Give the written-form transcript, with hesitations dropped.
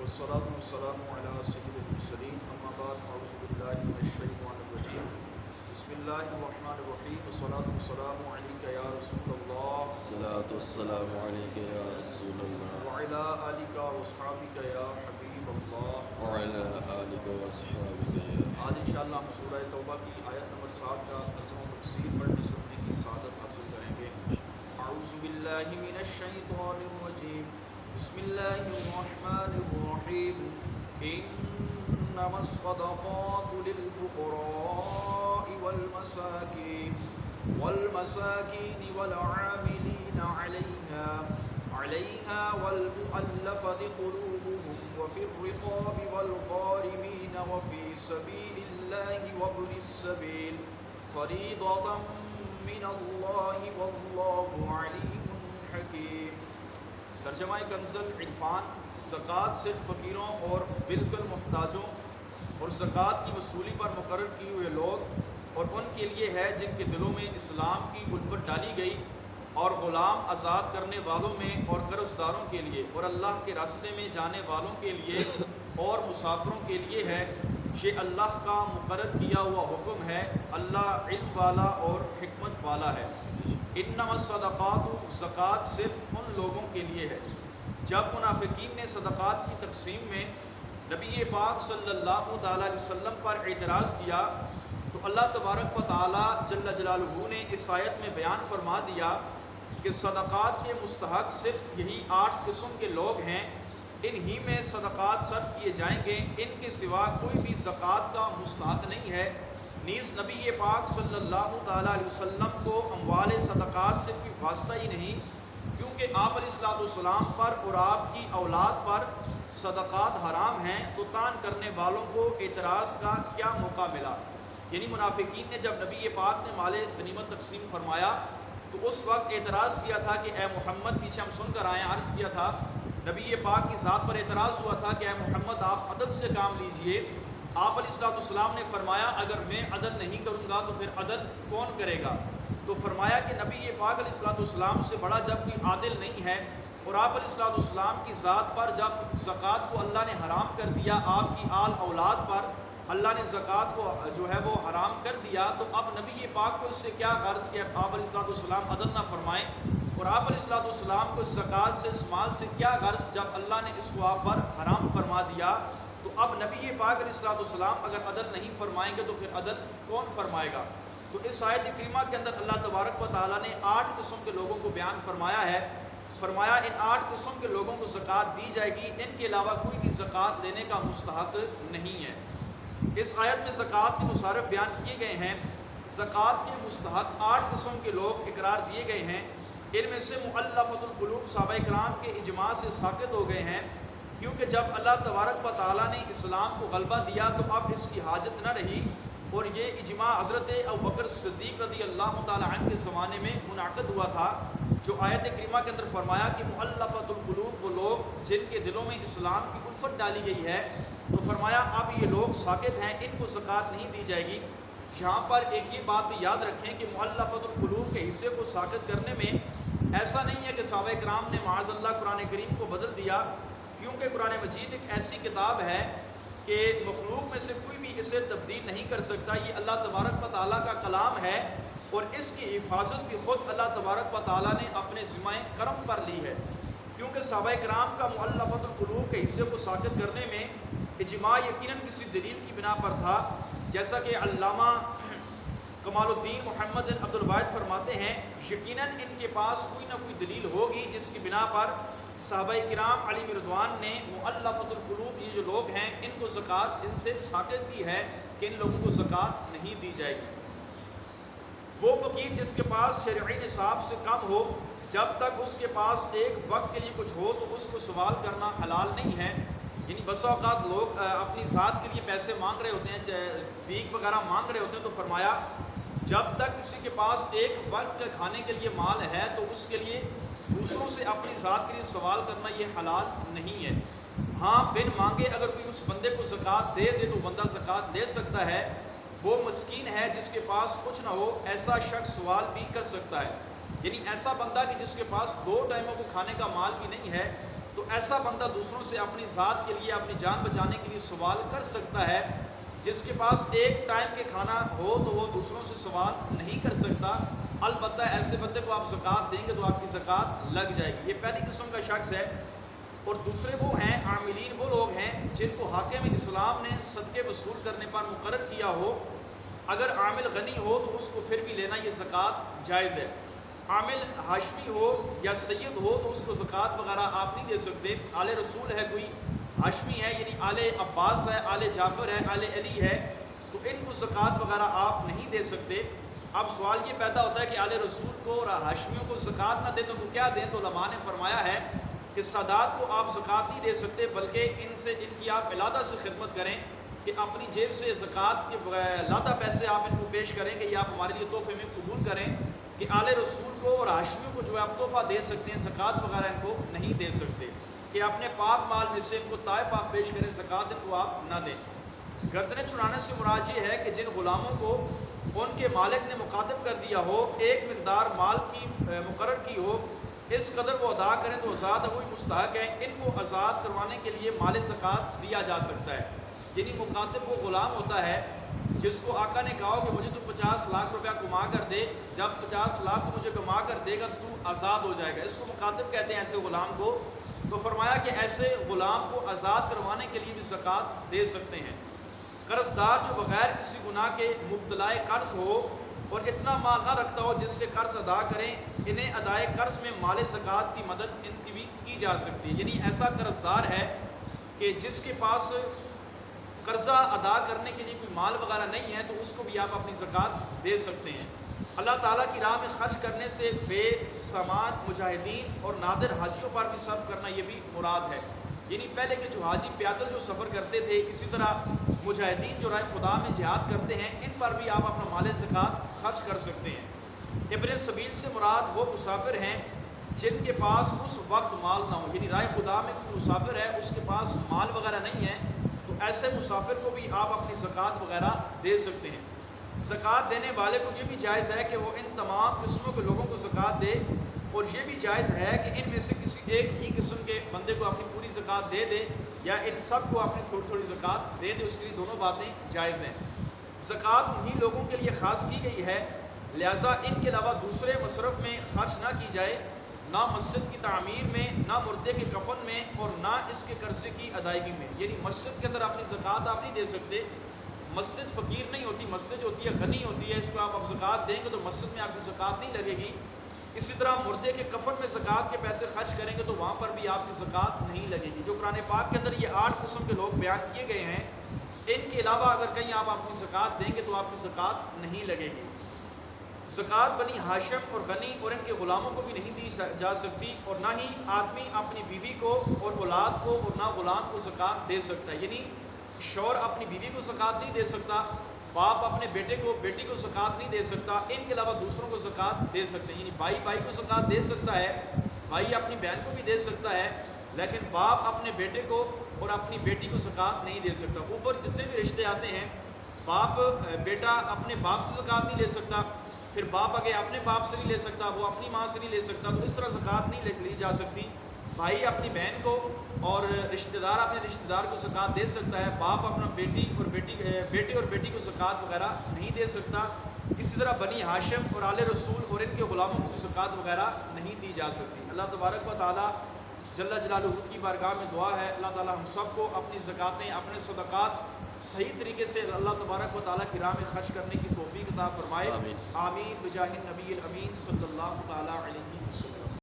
والصلاة والسلام على سيد المرسلين أما بعد فأعوذ بالله من الشيطان الرجيم بسم الله الرحمن الرحيم والصلاة والسلام عليك يا رسول الله الصلاة والسلام عليك يا رسول الله وعلى آلك وأصحابك يا حبيب الله وعلى آلك وأصحابك يا آج انشاءاللہ ہم سورہ توبہ کی آیت نمبر 7 کا ترجمہ و تفسیر پڑھنے سننے کی سعادت حاصل کریں گے۔ اعوذ باللہ من الشیطان الرجیم بسم اللہ الرحمن الرحیم انما الصدقات للفقراء والمساکین والعاملین علیہا والمؤلفة قلوبهم وفي الرقاب والغارمين وفي سبيل الله وابن السبيل فريضة من الله والله عليم حكيم۔ ترجمہ کنز العرفان، زکوٰۃ صرف فقیروں اور بالکل محتاجوں اور زکوٰۃ کی وصولی پر مقرر کیے ہوئے لوگ اور ان کے لیے ہے جن کے دلوں میں اسلام کی الفت ڈالی گئی، اور غلام آزاد کرنے والوں میں اور قرض داروں کے لیے اور اللہ کے راستے میں جانے والوں کے لیے اور مسافروں کے لیے ہے۔ یہ اللہ کا مقرر کیا ہوا حکم ہے، اللہ علم والا اور حکمت والا ہے۔ انما الصدقات، زکوٰۃ صرف ان لوگوں کے لیے ہے۔ جب منافقین نے صدقات کی تقسیم میں نبی پاک صلی اللہ تعالیٰ علیہ وسلم پر اعتراض کیا تو اللہ تبارک و تعالیٰ جل جلالہ نے اس آیت میں بیان فرما دیا کہ صدقات کے مستحق صرف یہی 8 قسم کے لوگ ہیں، انہی میں صدقات صرف کیے جائیں گے، ان کے سوا کوئی بھی زکوٰۃ کا مستحق نہیں ہے۔ نیز نبی پاک صلی اللہ تعالیٰ علیہ وسلم کو اموال صدقات سے کوئی واسطہ ہی نہیں، کیونکہ آپ علیہ السلام پر اور آپ کی اولاد پر صدقات حرام ہیں، تو تان کرنے والوں کو اعتراض کا کیا موقع ملا؟ یعنی منافقین نے جب نبی پاک نے مال غنیمت تقسیم فرمایا تو اس وقت اعتراض کیا تھا کہ اے محمد، پیچھے ہم سن کر آئے، عرض کیا تھا نبی پاک کی ذات پر اعتراض ہوا تھا کہ اے محمد آپ عدل سے کام لیجئے۔ آپ علیہ السلام نے فرمایا اگر میں عدل نہیں کروں گا تو پھر عدل کون کرے گا؟ تو فرمایا کہ نبی پاک علیہ السلام سے بڑا جب کوئی عادل نہیں ہے، اور آپ علیہ السلام کی ذات پر جب زکوٰۃ کو اللہ نے حرام کر دیا، آپ کی آل اولاد پر اللہ نے زکوٰۃ کو جو ہے وہ حرام کر دیا، تو اب نبی پاک کو اس سے کیا غرض کہ آپ علیہ السلام عدل نہ فرمائیں، اور آپ علیہ السلام کو زکوٰۃ سے اس مال سے کیا غرض جب اللہ نے اس کو آپ پر حرام فرما دیا؟ تو اب نبی پاک علیہ السلام اگر عدل نہیں فرمائیں گے تو پھر عدل کون فرمائے گا؟ تو اس آیت کریمہ کے اندر اللہ تبارک و تعالیٰ نے 8 قسم کے لوگوں کو بیان فرمایا ہے۔ فرمایا ان 8 قسم کے لوگوں کو زکوٰۃ دی جائے گی، ان کے علاوہ کوئی بھی زکوٰۃ لینے کا مستحق نہیں ہے۔ اس آیت میں زکوٰۃ کے مصارف بیان کیے گئے ہیں۔ زکوٰۃ کے مستحق 8 قسم کے لوگ اقرار دیے گئے ہیں۔ ان میں سے مؤلفۃ القلوب صحابہ کرام کے اجماع سے ساقط ہو گئے ہیں، کیونکہ جب اللہ تبارک و تعالیٰ نے اسلام کو غلبہ دیا تو اب اس کی حاجت نہ رہی، اور یہ اجماع حضرت ابوبکر صدیق رضی اللہ تعالیٰ عنہ کے زمانے میں منعقد ہوا تھا، جو آیت کریمہ کے اندر فرمایا کہ مؤلفۃ القلوب وہ لوگ جن کے دلوں میں اسلام کی الفت ڈالی گئی ہے، تو فرمایا اب یہ لوگ ساقط ہیں، ان کو زکوٰۃ نہیں دی جائے گی۔ یہاں پر ایک یہ بات بھی یاد رکھیں کہ مؤلفۃ القلوب کے حصے کو ساقط کرنے میں ایسا نہیں ہے کہ صحابہ کرام نے معاذ اللہ قرآن کریم کو بدل دیا، کیونکہ قرآن مجید ایک ایسی کتاب ہے کہ مخلوق میں سے کوئی بھی اسے تبدیل نہیں کر سکتا۔ یہ اللہ تبارک و تعالیٰ کا کلام ہے، اور اس کی حفاظت بھی خود اللہ تبارک و تعالیٰ نے اپنے ذمہ کرم پر لی ہے، کیونکہ صحابہ کرام کا مؤلفۃ القلوب کے حصے کو ساقط کرنے میں اجماع یقیناً کسی دلیل کی بنا پر تھا، جیسا کہ علامہ کمال الدین محمد بن عبد الواحد فرماتے ہیں یقیناً ان کے پاس کوئی نہ کوئی دلیل ہوگی جس کی بنا پر صحابہ کرام علیہ رضوان نے مؤلفۃ القلوب یہ جو لوگ ہیں ان کو زکوٰۃ ان سے ساقط کی ہے کہ ان لوگوں کو زکوٰۃ نہیں دی جائے گی۔ وہ فقیر جس کے پاس شرعی نصاب سے کم ہو، جب تک اس کے پاس ایک وقت کے لیے کچھ ہو تو اس کو سوال کرنا حلال نہیں ہے۔ یعنی بسا اوقات لوگ اپنی ذات کے لیے پیسے مانگ رہے ہوتے ہیں، بھیک وغیرہ مانگ رہے ہوتے ہیں، تو فرمایا جب تک کسی کے پاس ایک وقت کے کھانے کے لیے مال ہے تو اس کے لیے دوسروں سے اپنی ذات کے لیے سوال کرنا یہ حلال نہیں ہے۔ ہاں بن مانگے اگر کوئی اس بندے کو زکوٰۃ دے تو بندہ زکوٰۃ دے سکتا ہے۔ وہ مسکین ہے جس کے پاس کچھ نہ ہو، ایسا شخص سوال بھی کر سکتا ہے۔ یعنی ایسا بندہ کہ جس کے پاس 2 ٹائموں کو کھانے کا مال بھی نہیں ہے، تو ایسا بندہ دوسروں سے اپنی ذات کے لیے اپنی جان بچانے کے لیے سوال کر سکتا ہے. جس کے پاس ایک ٹائم کے کھانا ہو تو وہ دوسروں سے سوال نہیں کر سکتا. البتہ ایسے بندے کو آپ زکوٰۃ دیں گے تو آپ کی زکوٰۃ لگ جائے گی. یہ پہلی قسم کا شخص ہے. اور دوسرے وہ ہیں عاملین، وہ لوگ ہیں جن کو حاکم اسلام نے صدقے وصول کرنے پر مقرر کیا ہو. اگر عامل غنی ہو تو اس کو پھر بھی لینا یہ زکوٰۃ جائز ہے. عامل ہاشمی ہو یا سید ہو تو اس کو زکوٰۃ وغیرہ آپ نہیں دے سکتے. آل رسول ہے کوئی ہاشمی ہے یعنی آل عباس ہے، آل جعفر ہے، آل علی ہے، تو ان کو زکوٰۃ وغیرہ آپ نہیں دے سکتے. اب سوال یہ پیدا ہوتا ہے کہ آل رسول کو اور ہاشمیوں کو زکوٰۃ نہ دیں تو کیا دیں؟ تو علماء نے فرمایا ہے کہ سادات کو آپ زکوٰۃ نہیں دے سکتے، بلکہ ان کی آپ علادہ سے خدمت کریں کہ اپنی جیب سے زکوٰۃ کے علادہ پیسے آپ ان کو پیش کریں کہ یہ آپ ہمارے لیے تحفے میں قبول کریں. کہ آل رسول کو اور ہاشمیوں کو جو ہے آپ تحفہ دے سکتے ہیں، زکوٰۃ وغیرہ ان کو نہیں دے سکتے. کہ اپنے پاک مال میں سے ان کو طائف آپ پیش کریں، زکوٰۃ ان کو آپ نہ دیں. گردنیں چھڑانے سے مراد یہ ہے کہ جن غلاموں کو ان کے مالک نے مخاطب کر دیا ہو، ایک مقدار مال کی مقرر کی ہو، اس قدر وہ ادا کریں تو آزاد وہی مستحق ہیں. ان کو آزاد کروانے کے لیے مال زکوٰۃ دیا جا سکتا ہے. یعنی مخاطب وہ غلام ہوتا ہے جس کو آقا نے کہا کہ مجھے تو 50 لاکھ روپیہ کما کر دے، جب 50 لاکھ تو مجھے کما کر دے گا تو آزاد ہو جائے گا. اس کو مخاطب کہتے ہیں ایسے غلام کو. تو فرمایا کہ ایسے غلام کو آزاد کروانے کے لیے بھی زکوٰۃ دے سکتے ہیں. قرض دار جو بغیر کسی گناہ کے مبتلا قرض ہو اور اتنا مال نہ رکھتا ہو جس سے قرض ادا کریں، انہیں ادائے قرض میں مال زکوٰۃ کی مدد ان کی بھی کی جا سکتی ہے. یعنی ایسا قرض دار ہے کہ جس کے پاس قرضہ ادا کرنے کے لیے کوئی مال وغیرہ نہیں ہے تو اس کو بھی آپ اپنی زکوٰۃ دے سکتے ہیں. اللہ تعالیٰ کی راہ میں خرچ کرنے سے بے سامان مجاہدین اور نادر حاجیوں پر بھی صرف کرنا یہ بھی مراد ہے. یعنی پہلے کے جو حاجی پیدل جو سفر کرتے تھے، اسی طرح مجاہدین جو رائے خدا میں جہاد کرتے ہیں، ان پر بھی آپ اپنا مال زکوٰۃ خرچ کر سکتے ہیں. ابن سبیل سے مراد وہ مسافر ہیں جن کے پاس اس وقت مال نہ ہو. یعنی رائے خدا میں کوئی مسافر ہے، اس کے پاس مال وغیرہ نہیں ہے، تو ایسے مسافر کو بھی آپ اپنی زکوٰۃ وغیرہ دے سکتے ہیں. زکوٰۃ دینے والے کو یہ بھی جائز ہے کہ وہ ان تمام قسموں کے لوگوں کو زکوٰۃ دے، اور یہ بھی جائز ہے کہ ان میں سے کسی ایک ہی قسم کے بندے کو اپنی پوری زکوٰۃ دے دے، یا ان سب کو اپنی تھوڑی تھوڑی زکوٰۃ دے دے. اس کے لیے دونوں باتیں جائز ہیں. زکوٰۃ انہی لوگوں کے لیے خاص کی گئی ہے، لہٰذا ان کے علاوہ دوسرے مصرف میں خرچ نہ کی جائے، نہ مسجد کی تعمیر میں، نہ مردے کے کفن میں، اور نہ اس کے قرضے کی ادائیگی میں. یعنی مسجد کے اندر اپنی زکوٰۃ آپ نہیں دے سکتے. مسجد فقیر نہیں ہوتی، مسجد جو ہوتی ہے غنی ہوتی ہے. اس کو آپ زکوٰۃ دیں گے تو مسجد میں آپ کی زکوٰۃ نہیں لگے گی. اسی طرح مردے کے کفن میں زکوٰۃ کے پیسے خرچ کریں گے تو وہاں پر بھی آپ کی زکوٰۃ نہیں لگے گی. جو قرآن پاک کے اندر یہ 8 قسم کے لوگ بیان کیے گئے ہیں، ان کے علاوہ اگر کہیں آپ اپنی زکوٰۃ دیں گے تو آپ کی زکوٰۃ نہیں لگے گی. زکوٰۃ بنی ہاشم اور غنی اور ان کے غلاموں کو بھی نہیں دی جا سکتی، اور نہ ہی آدمی اپنی بیوی کو اور اولاد کو اور نہ غلام کو زکوٰۃ دے سکتا ہے. یعنی شوہر اپنی بیوی کو زکوٰۃ نہیں دے سکتا، باپ اپنے بیٹے کو بیٹی کو زکوٰۃ نہیں دے سکتا. ان کے علاوہ دوسروں کو زکوٰۃ دے سکتے ہیں. یعنی بھائی بھائی کو زکوٰۃ دے سکتا ہے، بھائی اپنی بہن کو بھی دے سکتا ہے، لیکن باپ اپنے بیٹے کو اور اپنی بیٹی کو زکوٰۃ نہیں دے سکتا. اوپر جتنے بھی رشتے آتے ہیں، باپ بیٹا اپنے باپ سے زکوٰۃ نہیں لے سکتا، پھر باپ آگے اپنے باپ سے نہیں لے سکتا، وہ اپنی ماں سے نہیں لے سکتا. تو اس طرح زکوٰۃ نہیں لی جا سکتی. بھائی اپنی بہن کو اور رشتہ دار اپنے رشتہ دار کو زکوٰۃ دے سکتا ہے، باپ اپنا بیٹے اور بیٹی کو زکوٰۃ وغیرہ نہیں دے سکتا. اسی طرح بنی ہاشم اور آل رسول اور ان کے غلاموں کو زکوٰۃ وغیرہ نہیں دی جا سکتی. اللہ تبارک و تعالیٰ جل جلالہ کی بارگاہ میں دعا ہے، اللہ تعالیٰ ہم سب کو اپنی زکوٰۃیں، اپنے صدقات صحیح طریقے سے اللہ تبارک و تعالیٰ کی راہ میں خرچ کرنے کی توفیق عطا فرمائے. آمین بجاہ النبی الامین صلی اللہ تعالیٰ علیہ وسلم.